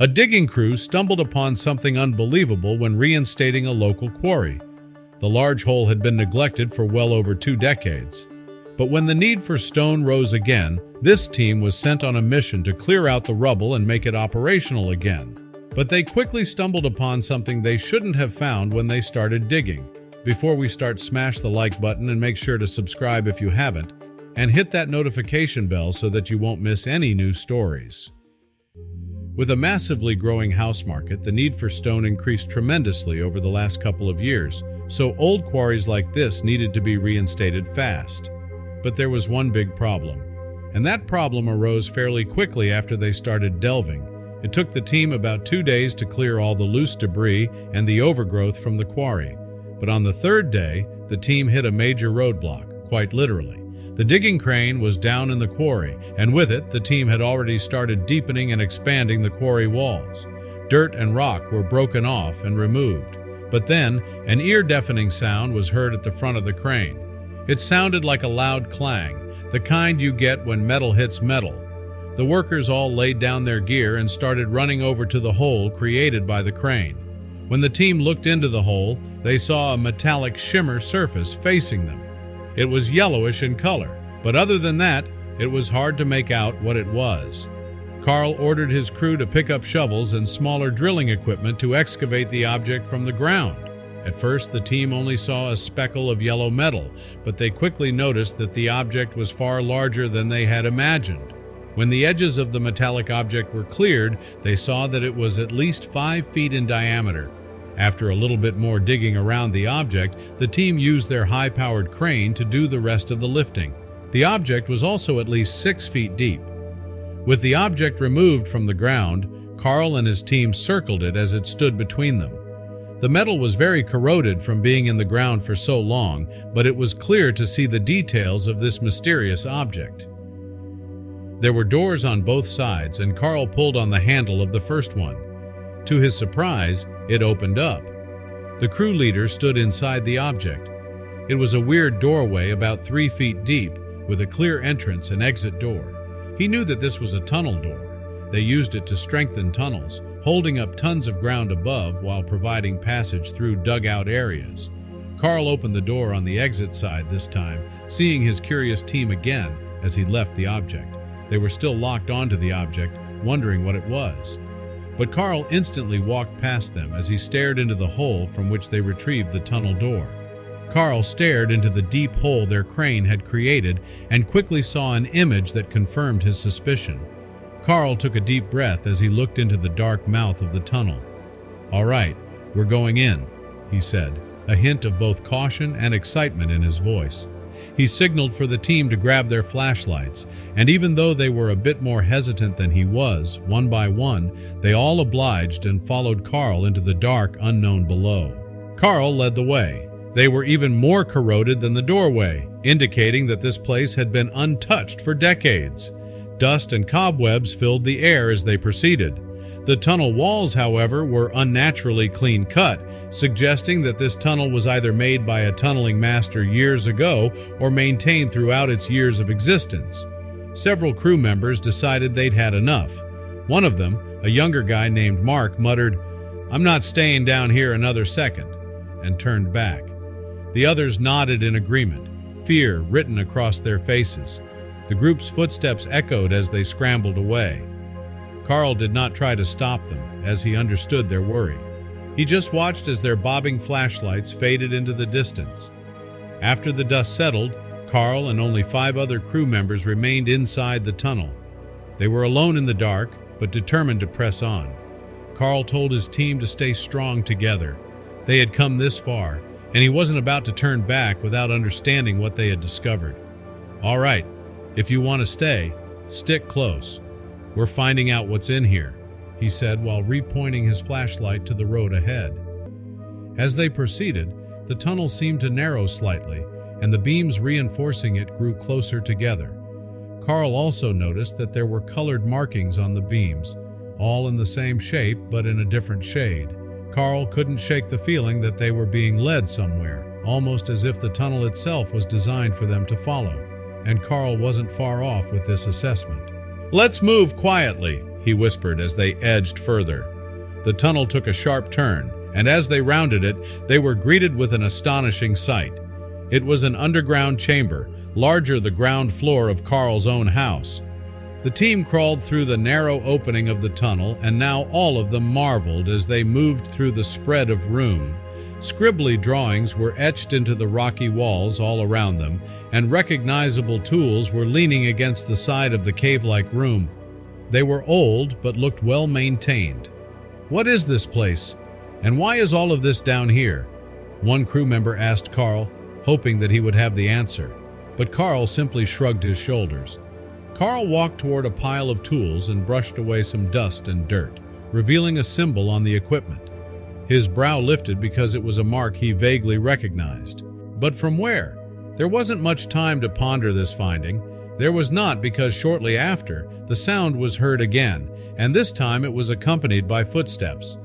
A digging crew stumbled upon something unbelievable when reinstating a local quarry. The large hole had been neglected for well over 2 decades. But when the need for stone rose again, this team was sent on a mission to clear out the rubble and make it operational again. But they quickly stumbled upon something they shouldn't have found when they started digging. Before we start, smash the like button and make sure to subscribe if you haven't, and hit that notification bell so that you won't miss any new stories. With a massively growing house market, the need for stone increased tremendously over the last couple of years, so old quarries like this needed to be reinstated fast. But there was one big problem, and that problem arose fairly quickly after they started delving. It took the team about 2 days to clear all the loose debris and the overgrowth from the quarry. But on the 3rd day, the team hit a major roadblock, quite literally. The digging crane was down in the quarry, and with it, the team had already started deepening and expanding the quarry walls. Dirt and rock were broken off and removed. But then, an ear-deafening sound was heard at the front of the crane. It sounded like a loud clang, the kind you get when metal hits metal. The workers all laid down their gear and started running over to the hole created by the crane. When the team looked into the hole, they saw a metallic shimmer surface facing them. It was yellowish in color, but other than that, it was hard to make out what it was. Carl ordered his crew to pick up shovels and smaller drilling equipment to excavate the object from the ground. At first, the team only saw a speckle of yellow metal, but they quickly noticed that the object was far larger than they had imagined. When the edges of the metallic object were cleared, they saw that it was at least 5 feet in diameter. After a little bit more digging around the object, the team used their high-powered crane to do the rest of the lifting. The object was also at least 6 feet deep. With the object removed from the ground, Carl and his team circled it as it stood between them. The metal was very corroded from being in the ground for so long, but it was clear to see the details of this mysterious object. There were doors on both sides, and Carl pulled on the handle of the first one. To his surprise, it opened up. The crew leader stood inside the object. It was a weird doorway about 3 feet deep, with a clear entrance and exit door. He knew that this was a tunnel door. They used it to strengthen tunnels, holding up tons of ground above while providing passage through dugout areas. Carl opened the door on the exit side this time, seeing his curious team again as he left the object. They were still locked onto the object, wondering what it was. But Carl instantly walked past them as he stared into the hole from which they retrieved the tunnel door. Carl stared into the deep hole their crane had created and quickly saw an image that confirmed his suspicion. Carl took a deep breath as he looked into the dark mouth of the tunnel. "All right, we're going in," he said, a hint of both caution and excitement in his voice. He signaled for the team to grab their flashlights, and even though they were a bit more hesitant than he was, one by one, they all obliged and followed Carl into the dark unknown below. Carl led the way. They were even more corroded than the doorway, indicating that this place had been untouched for decades. Dust and cobwebs filled the air as they proceeded. The tunnel walls, however, were unnaturally clean-cut, suggesting that this tunnel was either made by a tunneling master years ago or maintained throughout its years of existence. Several crew members decided they'd had enough. One of them, a younger guy named Mark, muttered, "I'm not staying down here another second," and turned back. The others nodded in agreement, fear written across their faces. The group's footsteps echoed as they scrambled away. Carl did not try to stop them, as he understood their worry. He just watched as their bobbing flashlights faded into the distance. After the dust settled, Carl and only 5 other crew members remained inside the tunnel. They were alone in the dark, but determined to press on. Carl told his team to stay strong together. They had come this far, and he wasn't about to turn back without understanding what they had discovered. "All right, if you want to stay, stick close. We're finding out what's in here," he said while repointing his flashlight to the road ahead. As they proceeded, the tunnel seemed to narrow slightly, and the beams reinforcing it grew closer together. Carl also noticed that there were colored markings on the beams, all in the same shape but in a different shade. Carl couldn't shake the feeling that they were being led somewhere, almost as if the tunnel itself was designed for them to follow, and Carl wasn't far off with this assessment. "Let's move quietly," he whispered as they edged further. The tunnel took a sharp turn, and as they rounded it, they were greeted with an astonishing sight. It was an underground chamber, larger than the ground floor of Carl's own house. The team crawled through the narrow opening of the tunnel, and now all of them marveled as they moved through the spread of room. Scribbly drawings were etched into the rocky walls all around them, and recognizable tools were leaning against the side of the cave-like room. They were old, but looked well-maintained. "What is this place? And why is all of this down here?" one crew member asked Carl, hoping that he would have the answer. But Carl simply shrugged his shoulders. Carl walked toward a pile of tools and brushed away some dust and dirt, revealing a symbol on the equipment. His brow lifted because it was a mark he vaguely recognized. But from where? There wasn't much time to ponder this finding. There was not, because shortly after, the sound was heard again, and this time it was accompanied by footsteps.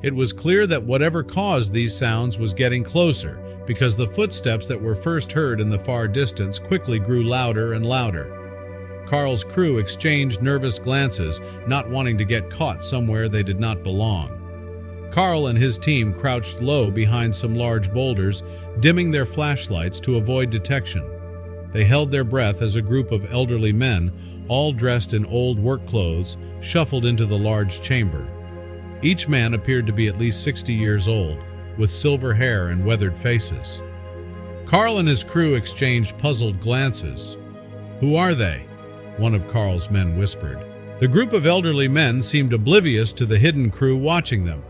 It was clear that whatever caused these sounds was getting closer, because the footsteps that were first heard in the far distance quickly grew louder and louder. Carl's crew exchanged nervous glances, not wanting to get caught somewhere they did not belong. Carl and his team crouched low behind some large boulders, dimming their flashlights to avoid detection. They held their breath as a group of elderly men, all dressed in old work clothes, shuffled into the large chamber. Each man appeared to be at least 60 years old, with silver hair and weathered faces. Carl and his crew exchanged puzzled glances. "Who are they?" one of Carl's men whispered. The group of elderly men seemed oblivious to the hidden crew watching them.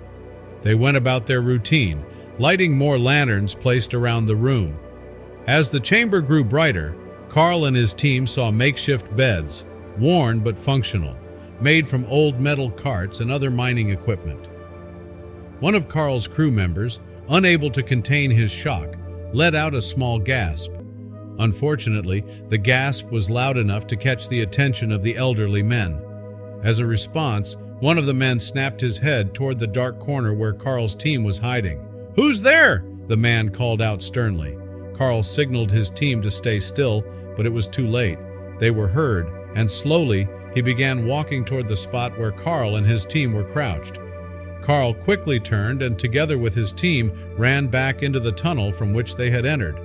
They went about their routine, lighting more lanterns placed around the room. As the chamber grew brighter, Carl and his team saw makeshift beds, worn but functional, made from old metal carts and other mining equipment. One of Carl's crew members, unable to contain his shock, let out a small gasp. Unfortunately, the gasp was loud enough to catch the attention of the elderly men. As a response, one of the men snapped his head toward the dark corner where Carl's team was hiding. "Who's there?" the man called out sternly. Carl signaled his team to stay still, but it was too late. They were heard, and slowly he began walking toward the spot where Carl and his team were crouched. Carl quickly turned and, together with his team, ran back into the tunnel from which they had entered.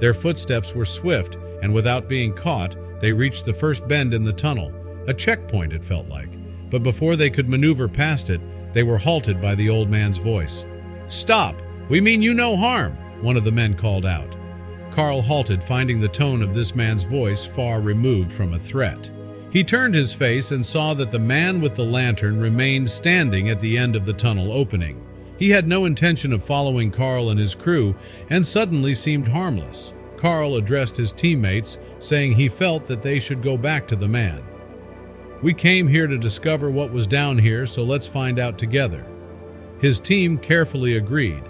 Their footsteps were swift, and without being caught, they reached the first bend in the tunnel. A checkpoint, it felt like. But before they could maneuver past it, they were halted by the old man's voice. "Stop! We mean you no harm," one of the men called out. Carl halted, finding the tone of this man's voice far removed from a threat. He turned his face and saw that the man with the lantern remained standing at the end of the tunnel opening. He had no intention of following Carl and his crew, and suddenly seemed harmless. Carl addressed his teammates, saying he felt that they should go back to the man. "We came here to discover what was down here, so let's find out together." His team carefully agreed,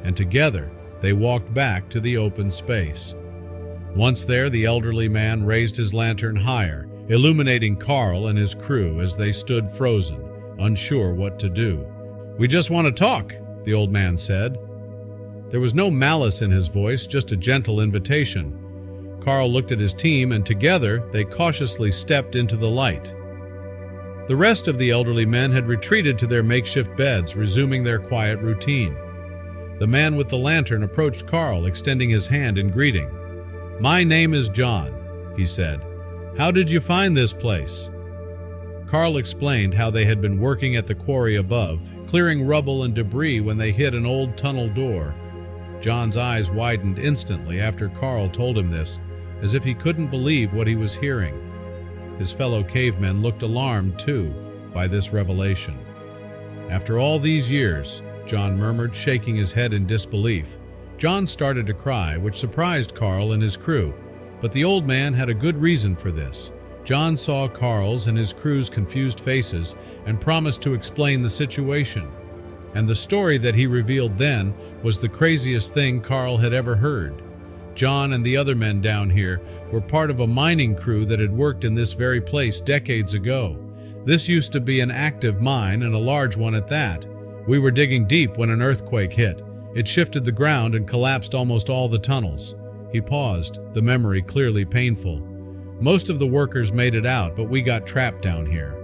and together they walked back to the open space. Once there, the elderly man raised his lantern higher, illuminating Carl and his crew as they stood frozen, unsure what to do. "We just want to talk," the old man said. There was no malice in his voice, just a gentle invitation. Carl looked at his team, and together they cautiously stepped into the light. The rest of the elderly men had retreated to their makeshift beds, resuming their quiet routine. The man with the lantern approached Carl, extending his hand in greeting. "My name is John," he said. "How did you find this place?" Carl explained how they had been working at the quarry above, clearing rubble and debris when they hit an old tunnel door. John's eyes widened instantly after Carl told him this, as if he couldn't believe what he was hearing. His fellow cavemen looked alarmed, too, by this revelation. "After all these years," John murmured, shaking his head in disbelief. John started to cry, which surprised Carl and his crew, but the old man had a good reason for this. John saw Carl's and his crew's confused faces and promised to explain the situation. And the story that he revealed then was the craziest thing Carl had ever heard. John and the other men down here were part of a mining crew that had worked in this very place decades ago. This used to be an active mine, and a large one at that. We were digging deep when an earthquake hit. It shifted the ground and collapsed almost all the tunnels. He paused, the memory clearly painful. Most of the workers made it out, but we got trapped down here.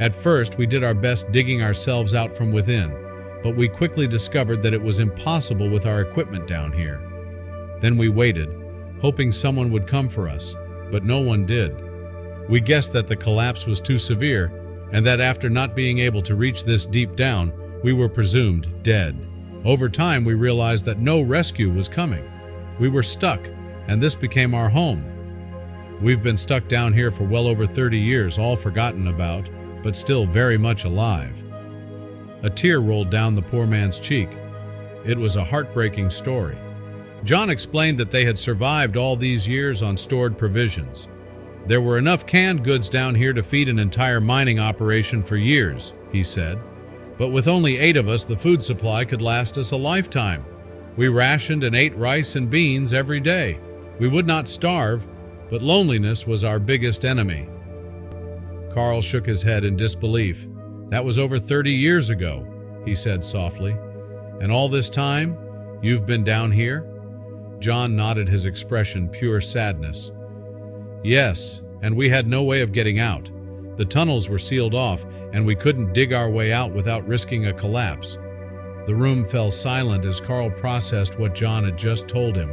At first, we did our best digging ourselves out from within, but we quickly discovered that it was impossible with our equipment down here. Then we waited, hoping someone would come for us, but no one did. We guessed that the collapse was too severe, and that after not being able to reach this deep down, we were presumed dead. Over time, we realized that no rescue was coming. We were stuck, and this became our home. We've been stuck down here for well over 30 years, all forgotten about, but still very much alive. A tear rolled down the poor man's cheek. It was a heartbreaking story. John explained that they had survived all these years on stored provisions. There were enough canned goods down here to feed an entire mining operation for years, he said. But with only 8 of us, the food supply could last us a lifetime. We rationed and ate rice and beans every day. We would not starve, but loneliness was our biggest enemy. Carl shook his head in disbelief. That was over 30 years ago, he said softly. And all this time, you've been down here? John nodded, his expression pure sadness. Yes, and we had no way of getting out. The tunnels were sealed off, and we couldn't dig our way out without risking a collapse. The room fell silent as Carl processed what John had just told him.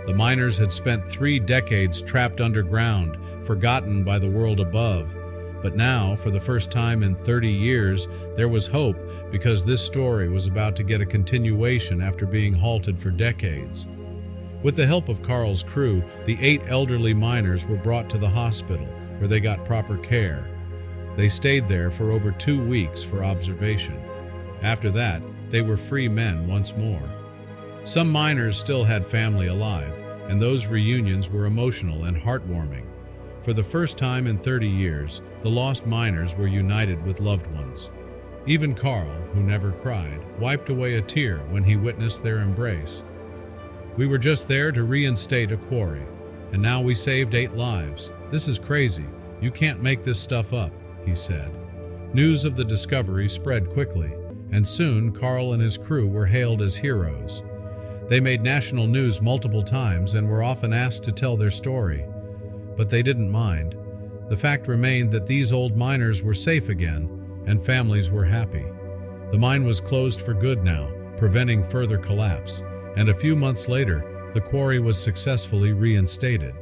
The miners had spent 3 decades trapped underground, forgotten by the world above. But now, for the first time in 30 years, there was hope, because this story was about to get a continuation after being halted for decades. With the help of Carl's crew, the 8 elderly miners were brought to the hospital, where they got proper care. They stayed there for over 2 weeks for observation. After that, they were free men once more. Some miners still had family alive, and those reunions were emotional and heartwarming. For the first time in 30 years, the lost miners were united with loved ones. Even Carl, who never cried, wiped away a tear when he witnessed their embrace. We were just there to reinstate a quarry, and now we saved 8 lives. This is crazy. You can't make this stuff up, he said. News of the discovery spread quickly, and soon Carl and his crew were hailed as heroes. They made national news multiple times and were often asked to tell their story. But they didn't mind. The fact remained that these old miners were safe again, and families were happy. The mine was closed for good now, preventing further collapse, and a few months later, the quarry was successfully reinstated.